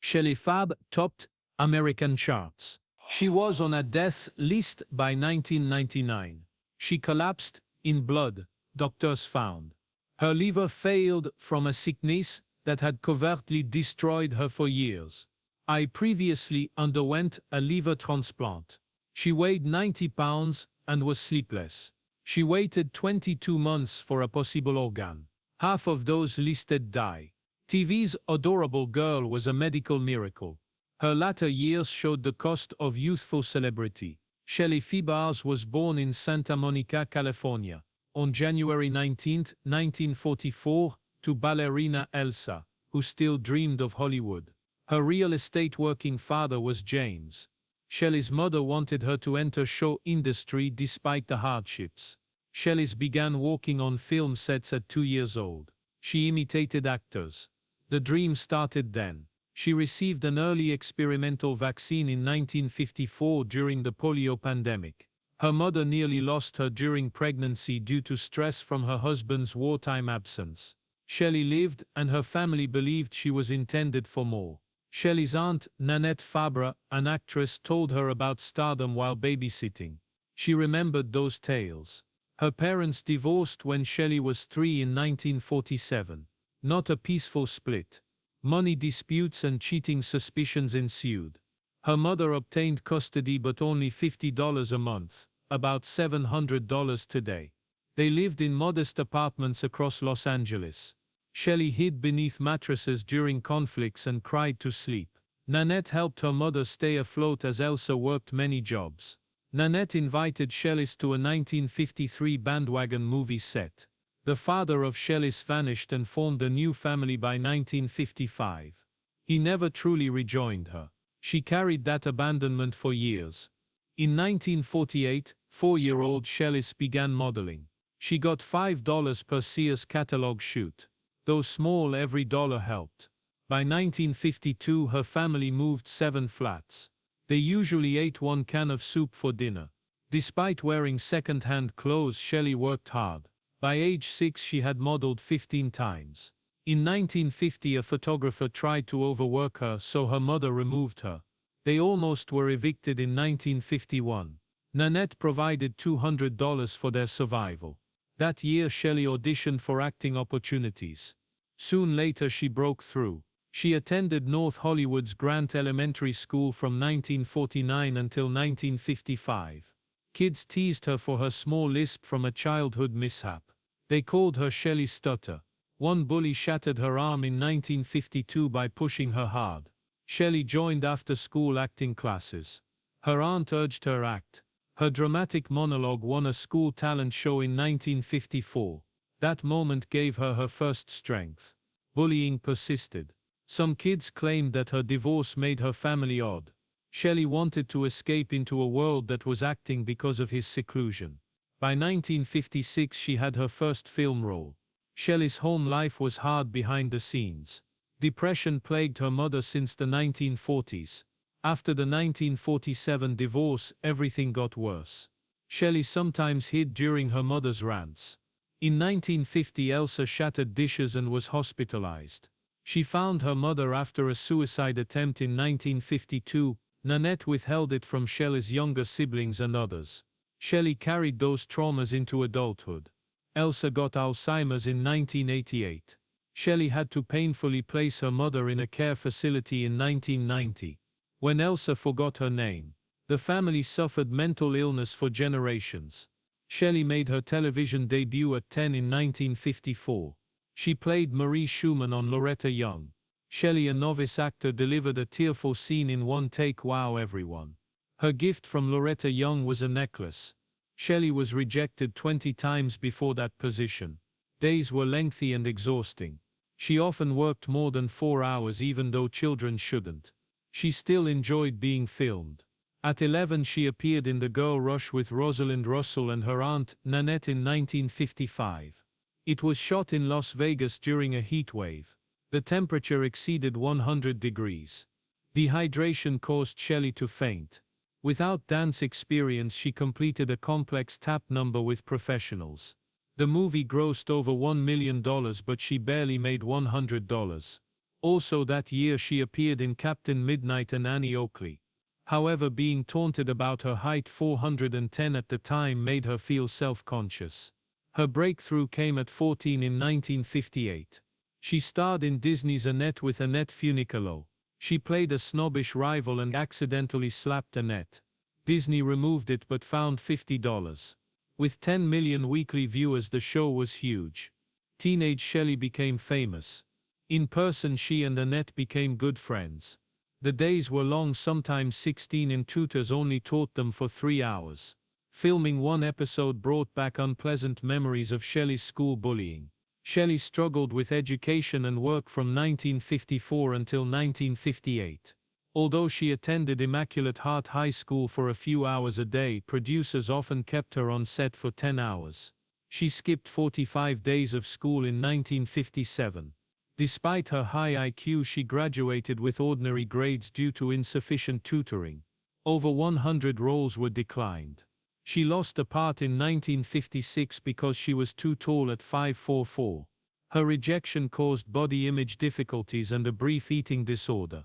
Shelley Fab topped American charts. She was on a death list by 1999. She collapsed in blood, doctors found. Her liver failed from a sickness that had covertly destroyed her for years. I previously underwent a liver transplant. She weighed 90 pounds and was sleepless. She waited 22 months for a possible organ. Half of those listed die. TV's adorable girl was a medical miracle. Her latter years showed the cost of youthful celebrity. Shelley Fabares was born in Santa Monica, California, on January 19, 1944, to ballerina Elsa, who still dreamed of Hollywood. Her real estate working father was James. Shelley's mother wanted her to enter show industry despite the hardships. Shelley began walking on film sets at 2 years old. She imitated actors. The dream started then. She received an early experimental vaccine in 1954 during the polio pandemic. Her mother nearly lost her during pregnancy due to stress from her husband's wartime absence. Shelley lived, and her family believed she was intended for more. Shelley's aunt, Nanette Fabre, an actress, told her about stardom while babysitting. She remembered those tales. Her parents divorced when Shelley was 3 in 1947. Not a peaceful split. Money disputes and cheating suspicions ensued. Her mother obtained custody but only $50 a month, about $700 today. They lived in modest apartments across Los Angeles. Shelley hid beneath mattresses during conflicts and cried to sleep. Nanette helped her mother stay afloat as Elsa worked many jobs. Nanette invited Shelley to a 1953 bandwagon movie set. The father of Shelley vanished and formed a new family by 1955. He never truly rejoined her. She carried that abandonment for years. In 1948, 4-year-old Shelley began modeling. She got $5 per Sears catalog shoot. Though small, every dollar helped. By 1952, her family moved 7 flats. They usually ate 1 can of soup for dinner. Despite wearing second-hand clothes, Shelley worked hard. By age 6, she had modeled 15 times. In 1950, a photographer tried to overwork her, so her mother removed her. They almost were evicted in 1951. Nanette provided $200 for their survival. That year, Shelley auditioned for acting opportunities. Soon later, she broke through. She attended North Hollywood's Grant Elementary School from 1949 until 1955. Kids teased her for her small lisp from a childhood mishap. They called her Shelley Stutter. One bully shattered her arm in 1952 by pushing her hard. Shelley joined after-school acting classes. Her aunt urged her act. Her dramatic monologue won a school talent show in 1954. That moment gave her her first strength. Bullying persisted. Some kids claimed that her divorce made her family odd. Shelley wanted to escape into a world that was acting because of his seclusion. By 1956, she had her first film role. Shelley's home life was hard behind the scenes. Depression plagued her mother since the 1940s. After the 1947 divorce, everything got worse. Shelley sometimes hid during her mother's rants. In 1950, Elsa shattered dishes and was hospitalized. She found her mother after a suicide attempt in 1952. Nanette withheld it from Shelley's younger siblings and others. Shelley carried those traumas into adulthood. Elsa got Alzheimer's in 1988. Shelley had to painfully place her mother in a care facility in 1990. When Elsa forgot her name, the family suffered mental illness for generations. Shelley made her television debut at 10 in 1954. She played Marie Schumann on Loretta Young. Shelley, a novice actor, delivered a tearful scene in one take. Wow, everyone. Her gift from Loretta Young was a necklace. Shelley was rejected 20 times before that position. Days were lengthy and exhausting. She often worked more than 4 hours even though children shouldn't. She still enjoyed being filmed. At 11, she appeared in The Girl Rush with Rosalind Russell and her aunt, Nanette, in 1955. It was shot in Las Vegas during a heat wave. The temperature exceeded 100 degrees. Dehydration caused Shelley to faint. Without dance experience, she completed a complex tap number with professionals. The movie grossed over $1 million, but she barely made $100. Also that year she appeared in Captain Midnight and Annie Oakley. However, being taunted about her height 410 at the time made her feel self-conscious. Her breakthrough came at 14 in 1958. She starred in Disney's Annette with Annette Funicello. She played a snobbish rival and accidentally slapped Annette. Disney removed it but found $50. With 10 million weekly viewers, the show was huge. Teenage Shelley became famous. In person, she and Annette became good friends. The days were long, sometimes 16, and tutors only taught them for 3 hours. Filming one episode brought back unpleasant memories of Shelley's school bullying. Shelley struggled with education and work from 1954 until 1958. Although she attended Immaculate Heart High School for a few hours a day, producers often kept her on set for 10 hours. She skipped 45 days of school in 1957. Despite her high IQ, she graduated with ordinary grades due to insufficient tutoring. Over 100 roles were declined. She lost a part in 1956 because she was too tall at 5'4". Her rejection caused body image difficulties and a brief eating disorder.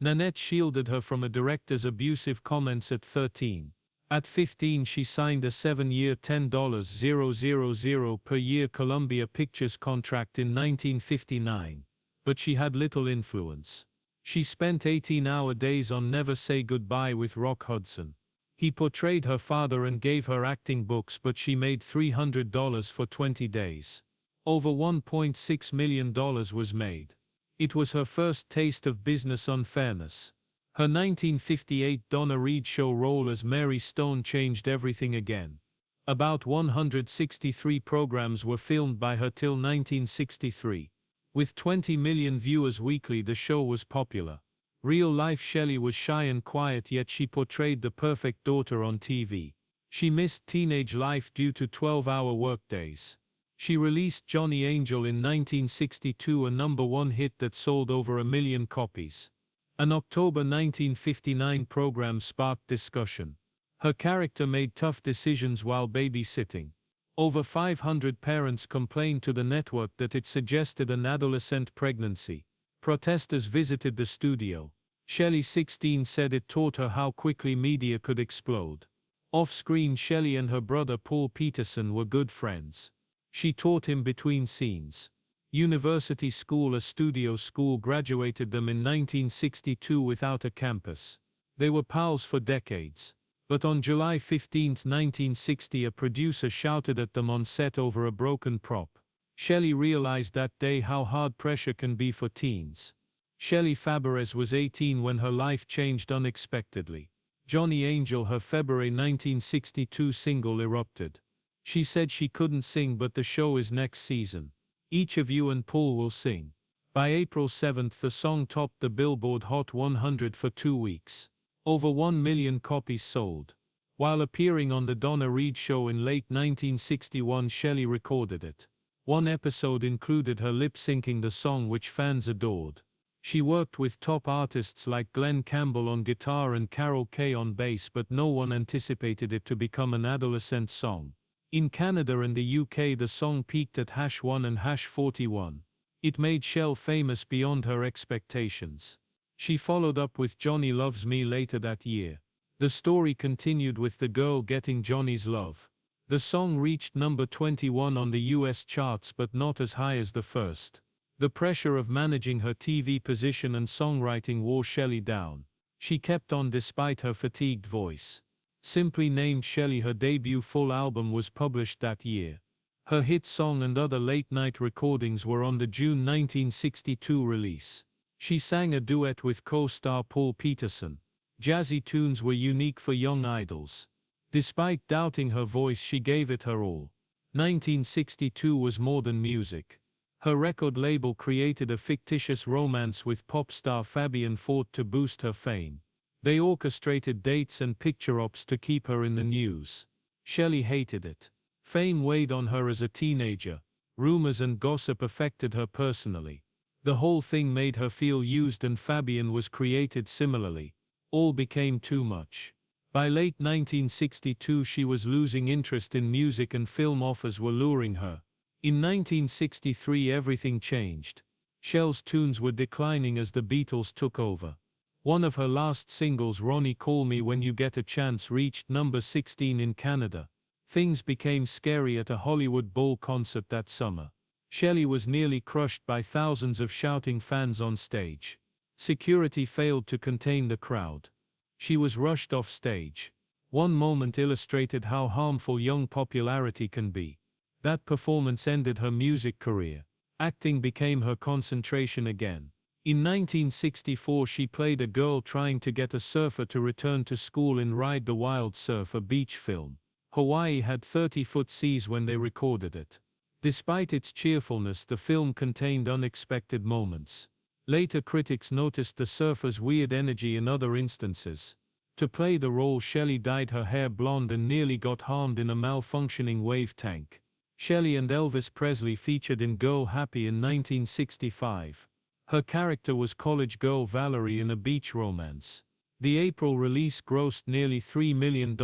Nanette shielded her from a director's abusive comments at 13. At 15, she signed a 7-year $10,000 per year Columbia Pictures contract in 1959. But she had little influence. She spent 18-hour days on Never Say Goodbye with Rock Hudson. He portrayed her father and gave her acting books, but she made $300 for 20 days. Over $1.6 million was made. It was her first taste of business unfairness. Her 1958 Donna Reed show role as Mary Stone changed everything again. About 163 programs were filmed by her till 1963. With 20 million viewers weekly, the show was popular. Real-life Shelley was shy and quiet, yet she portrayed the perfect daughter on TV. She missed teenage life due to 12-hour workdays. She released Johnny Angel in 1962, a #1 hit that sold over 1 million copies. An October 1959 program sparked discussion. Her character made tough decisions while babysitting. Over 500 parents complained to the network that it suggested an adolescent pregnancy. Protesters visited the studio. Shelley, 16, said it taught her how quickly media could explode. Off-screen, Shelley and her brother Paul Peterson were good friends. She taught him between scenes. University School, a studio school, graduated them in 1962 without a campus. They were pals for decades. But on July 15, 1960, a producer shouted at them on set over a broken prop. Shelley realized that day how hard pressure can be for teens. Shelley Fabares was 18 when her life changed unexpectedly. Johnny Angel, her February 1962 single, erupted. She said she couldn't sing, but the show is next season. Each of you and Paul will sing. By April 7, the song topped the Billboard Hot 100 for 2 weeks. Over 1 million copies sold. While appearing on the Donna Reed show in late 1961, Shelley recorded it. One episode included her lip-syncing the song, which fans adored. She worked with top artists like Glenn Campbell on guitar and Carol Kaye on bass, but no one anticipated it to become an adolescent song. In Canada and the UK, the song peaked at #1 and #41. It made Shell famous beyond her expectations. She followed up with Johnny Loves Me later that year. The story continued with the girl getting Johnny's love. The song reached number 21 on the US charts, but not as high as the first. The pressure of managing her TV position and songwriting wore Shelley down. She kept on despite her fatigued voice. Simply named Shelley, her debut full album was published that year. Her hit song and other late-night recordings were on the June 1962 release. She sang a duet with co-star Paul Peterson. Jazzy tunes were unique for young idols. Despite doubting her voice, she gave it her all. 1962 was more than music. Her record label created a fictitious romance with pop star Fabian Fort to boost her fame. They orchestrated dates and picture ops to keep her in the news. Shelley hated it. Fame weighed on her as a teenager. Rumors and gossip affected her personally. The whole thing made her feel used, and Fabian was created similarly. All became too much. By late 1962, she was losing interest in music and film offers were luring her. In 1963, everything changed. Shell's tunes were declining as the Beatles took over. One of her last singles, Ronnie Call Me When You Get a Chance, reached number 16 in Canada. Things became scary at a Hollywood Bowl concert that summer. Shelley was nearly crushed by thousands of shouting fans on stage. Security failed to contain the crowd. She was rushed off stage. One moment illustrated how harmful young popularity can be. That performance ended her music career. Acting became her concentration again. In 1964 she played a girl trying to get a surfer to return to school in Ride the Wild Surf, a beach film. Hawaii had 30-foot seas when they recorded it. Despite its cheerfulness, the film contained unexpected moments. Later critics noticed the surfer's weird energy in other instances. To play the role, Shelley dyed her hair blonde and nearly got harmed in a malfunctioning wave tank. Shelley and Elvis Presley featured in Girl Happy in 1965. Her character was college girl Valerie in a beach romance. The April release grossed nearly $3 million.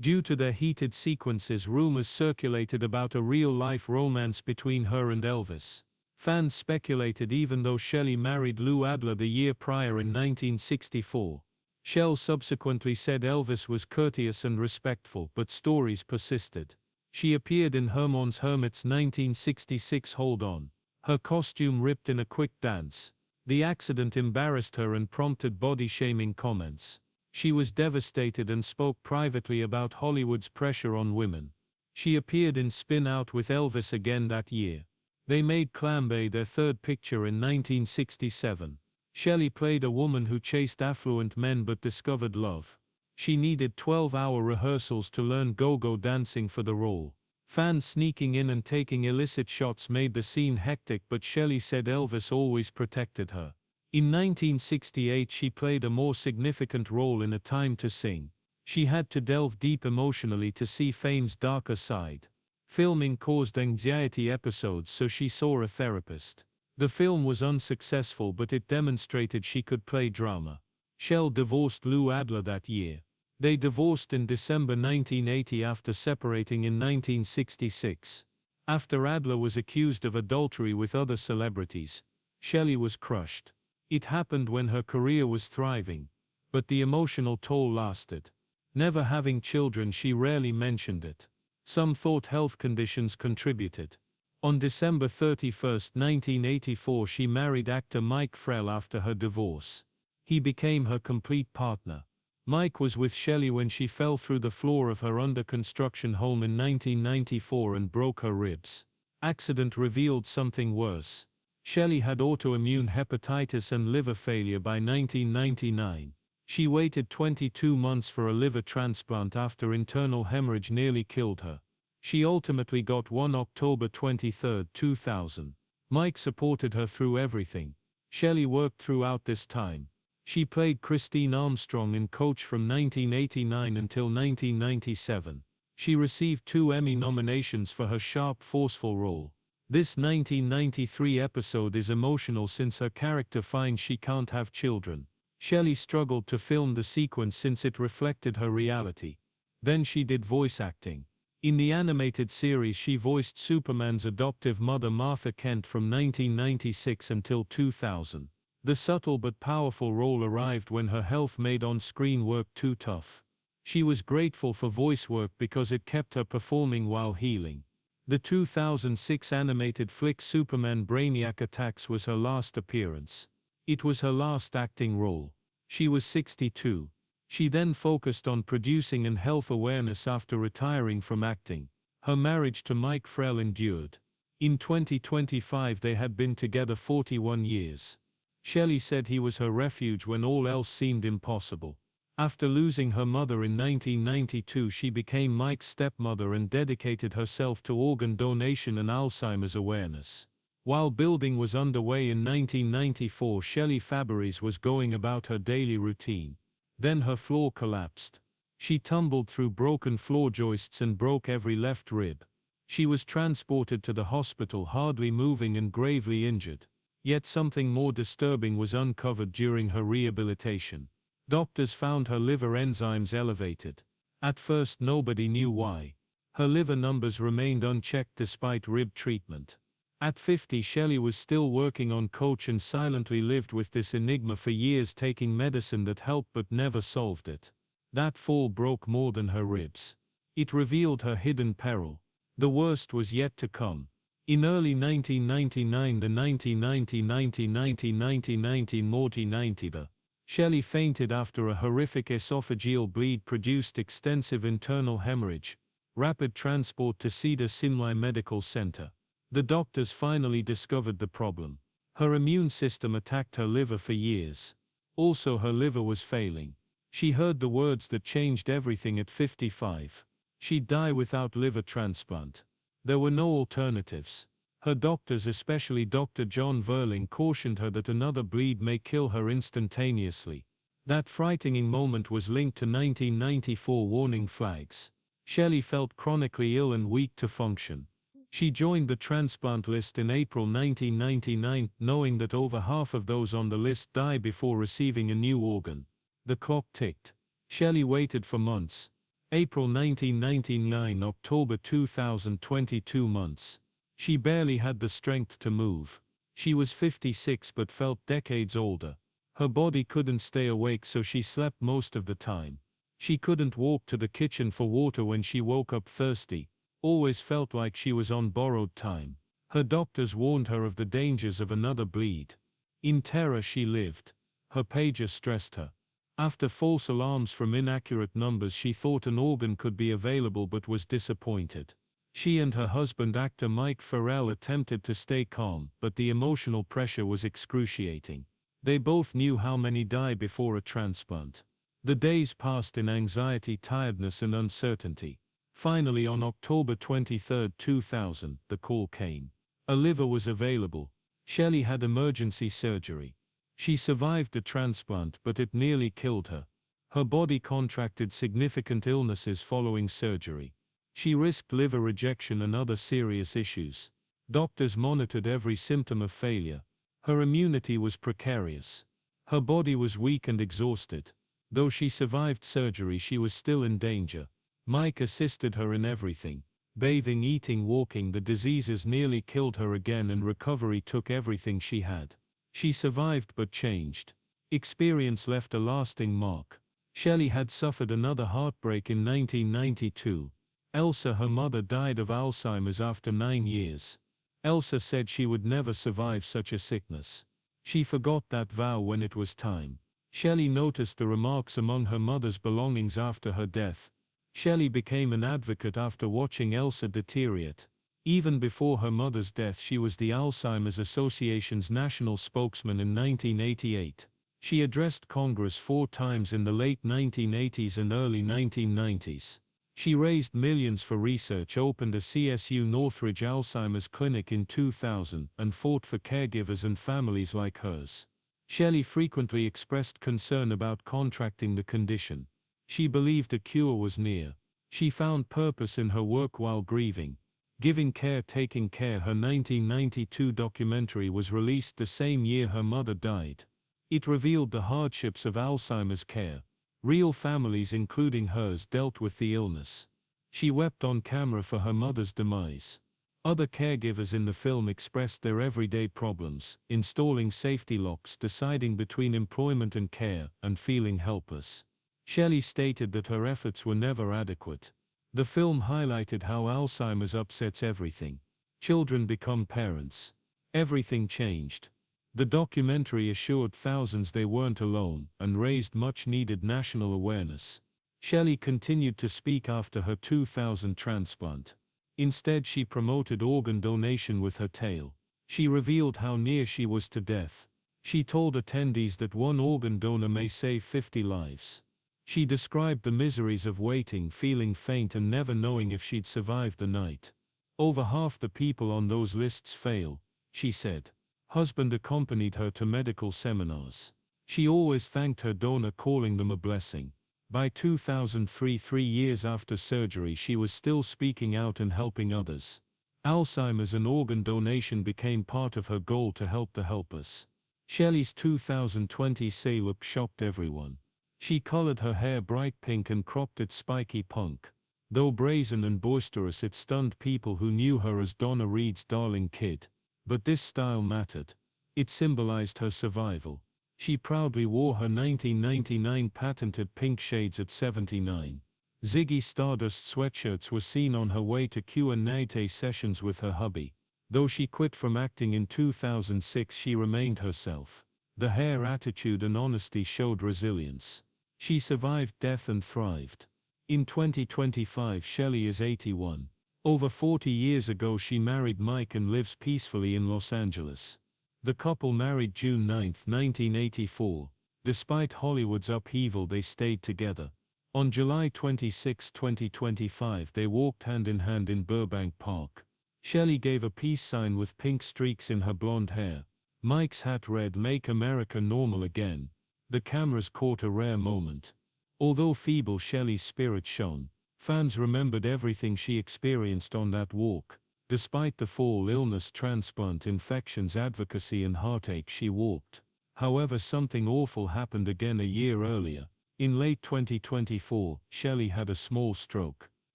Due to their heated sequences, rumors circulated about a real-life romance between her and Elvis. Fans speculated even though Shelley married Lou Adler the year prior in 1964. Shell subsequently said Elvis was courteous and respectful, but stories persisted. She appeared in Herman's Hermits' 1966 Hold On. Her costume ripped in a quick dance. The accident embarrassed her and prompted body-shaming comments. She was devastated and spoke privately about Hollywood's pressure on women. She appeared in Spin Out with Elvis again that year. They made Clambay their third picture in 1967. Shelley played a woman who chased affluent men but discovered love. She needed 12-hour rehearsals to learn go-go dancing for the role. Fans sneaking in and taking illicit shots made the scene hectic, but Shelley said Elvis always protected her. In 1968 she played a more significant role in A Time to Sing. She had to delve deep emotionally to see fame's darker side. Filming caused anxiety episodes, so she saw a therapist. The film was unsuccessful, but it demonstrated she could play drama. Shell divorced Lou Adler that year. They divorced in December 1980 after separating in 1966. After Adler was accused of adultery with other celebrities, Shelley was crushed. It happened when her career was thriving, but the emotional toll lasted. Never having children, she rarely mentioned it. Some thought health conditions contributed. On December 31, 1984, she married actor Mike Frell after her divorce. He became her complete partner. Mike was with Shelley when she fell through the floor of her under-construction home in 1994 and broke her ribs. Accident revealed something worse. Shelley had autoimmune hepatitis and liver failure by 1999. She waited 22 months for a liver transplant after internal hemorrhage nearly killed her. She ultimately got one October 23, 2000. Mike supported her through everything. Shelley worked throughout this time. She played Christine Armstrong in Coach from 1989 until 1997. She received 2 Emmy nominations for her sharp, forceful role. This 1993 episode is emotional since her character finds she can't have children. Shelley struggled to film the sequence since it reflected her reality. Then she did voice acting. In the animated series she voiced Superman's adoptive mother Martha Kent from 1996 until 2000. The subtle but powerful role arrived when her health made on-screen work too tough. She was grateful for voice work because it kept her performing while healing. The 2006 animated flick Superman Brainiac Attacks was her last appearance. It was her last acting role. She was 62. She then focused on producing and health awareness after retiring from acting. Her marriage to Mike Frell endured. In 2025 they had been together 41 years. Shelley said he was her refuge when all else seemed impossible. After losing her mother in 1992, she became Mike's stepmother and dedicated herself to organ donation and Alzheimer's awareness. While building was underway in 1994, Shelley Fabares was going about her daily routine. Then her floor collapsed. She tumbled through broken floor joists and broke every left rib. She was transported to the hospital, hardly moving and gravely injured. Yet something more disturbing was uncovered during her rehabilitation. Doctors found her liver enzymes elevated. At first nobody knew why. Her liver numbers remained unchecked despite rib treatment. At 50, Shelley was still working on coach and silently lived with this enigma for years, taking medicine that helped but never solved it. That fall broke more than her ribs. It revealed her hidden peril. The worst was yet to come. In early 1999, the 1990 Shelley fainted after a horrific esophageal bleed produced extensive internal hemorrhage. Rapid transport to Cedar-Sinai Medical Center. The doctors finally discovered the problem. Her immune system attacked her liver for years. Also, her liver was failing. She heard the words that changed everything at 55. She'd die without liver transplant. There were no alternatives. Her doctors, especially Dr. John Verling, cautioned her that another bleed may kill her instantaneously. That frightening moment was linked to 1994 warning flags. Shelley felt chronically ill and weak to function. She joined the transplant list in April 1999, knowing that over half of those on the list die before receiving a new organ. The clock ticked. Shelley waited for months. April 1999, October 2020, 2 months. She barely had the strength to move. She was 56 but felt decades older. Her body couldn't stay awake, so she slept most of the time. She couldn't walk to the kitchen for water when she woke up thirsty. Always felt like she was on borrowed time. Her doctors warned her of the dangers of another bleed. In terror she lived. Her pager stressed her. After false alarms from inaccurate numbers, she thought an organ could be available but was disappointed. She and her husband, actor Mike Farrell, attempted to stay calm, but the emotional pressure was excruciating. They both knew how many die before a transplant. The days passed in anxiety, tiredness, and uncertainty. Finally, on October 23, 2000, the call came. A liver was available. Shelley had emergency surgery. She survived the transplant, but it nearly killed her. Her body contracted significant illnesses following surgery. She risked liver rejection and other serious issues. Doctors monitored every symptom of failure. Her immunity was precarious. Her body was weak and exhausted. Though she survived surgery, she was still in danger. Mike assisted her in everything. Bathing, eating, walking. The diseases nearly killed her again, and recovery took everything she had. She survived but changed. Experience left a lasting mark. Shelley had suffered another heartbreak in 1992. Elsa, her mother, died of Alzheimer's after 9 years. Elsa said she would never survive such a sickness. She forgot that vow when it was time. Shelley noticed the remarks among her mother's belongings after her death. Shelley became an advocate after watching Elsa deteriorate. Even before her mother's death, she was the Alzheimer's Association's national spokesman in 1988. She addressed Congress 4 times in the late 1980s and early 1990s. She raised millions for research, opened a CSU Northridge Alzheimer's clinic in 2000, and fought for caregivers and families like hers. Shelley frequently expressed concern about contracting the condition. She believed a cure was near. She found purpose in her work while grieving. Giving Care, Taking Care, her 1992 documentary, was released the same year her mother died. It revealed the hardships of Alzheimer's care. Real families, including hers, dealt with the illness. She wept on camera for her mother's demise. Other caregivers in the film expressed their everyday problems, installing safety locks, deciding between employment and care, and feeling helpless. Shelley stated that her efforts were never adequate. The film highlighted how Alzheimer's upsets everything. Children become parents. Everything changed. The documentary assured thousands they weren't alone, and raised much-needed national awareness. Shelley continued to speak after her 2000 transplant. Instead, she promoted organ donation with her tale. She revealed how near she was to death. She told attendees that one organ donor may save 50 lives. She described the miseries of waiting, feeling faint, and never knowing if she'd survive the night. Over half the people on those lists fail, she said. Husband accompanied her to medical seminars. She always thanked her donor, calling them a blessing. By 2003, 3 years after surgery, she was still speaking out and helping others. Alzheimer's and organ donation became part of her goal to help the helpless. Shelley's 2020 say look shocked everyone. She colored her hair bright pink and cropped it spiky punk. Though brazen and boisterous, it stunned people who knew her as Donna Reed's darling kid. But this style mattered. It symbolized her survival. She proudly wore her 1999 patented pink shades at 79. Ziggy Stardust sweatshirts were seen on her way to Q&A sessions with her hubby. Though she quit from acting in 2006, she remained herself. The hair, attitude and honesty showed resilience. She survived death and thrived. In 2025, Shelley is 81. Over 40 years ago she married Mike and lives peacefully in Los Angeles. The couple married June 9, 1984. Despite Hollywood's upheaval, they stayed together. On July 26, 2025, they walked hand in hand in Burbank Park. Shelley gave a peace sign with pink streaks in her blonde hair. Mike's hat read "Make America Normal Again." The cameras caught a rare moment. Although feeble, Shelley's spirit shone. Fans remembered everything she experienced on that walk. Despite the fall, illness, transplant, infections, advocacy and heartache, she walked. However, something awful happened again a year earlier. In late 2024, Shelley had a small stroke.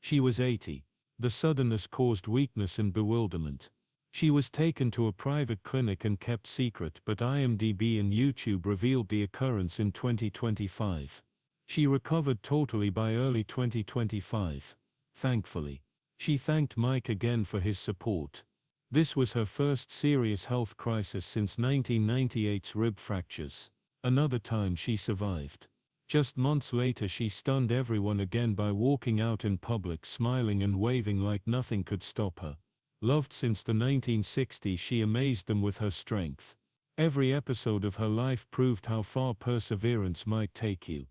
She was 80. The suddenness caused weakness and bewilderment. She was taken to a private clinic and kept secret, but IMDb and YouTube revealed the occurrence in 2025. She recovered totally by early 2025. Thankfully. She thanked Mike again for his support. This was her first serious health crisis since 1998's rib fractures. Another time she survived. Just months later she stunned everyone again by walking out in public smiling and waving like nothing could stop her. Loved since the 1960s, she amazed them with her strength. Every episode of her life proved how far perseverance might take you.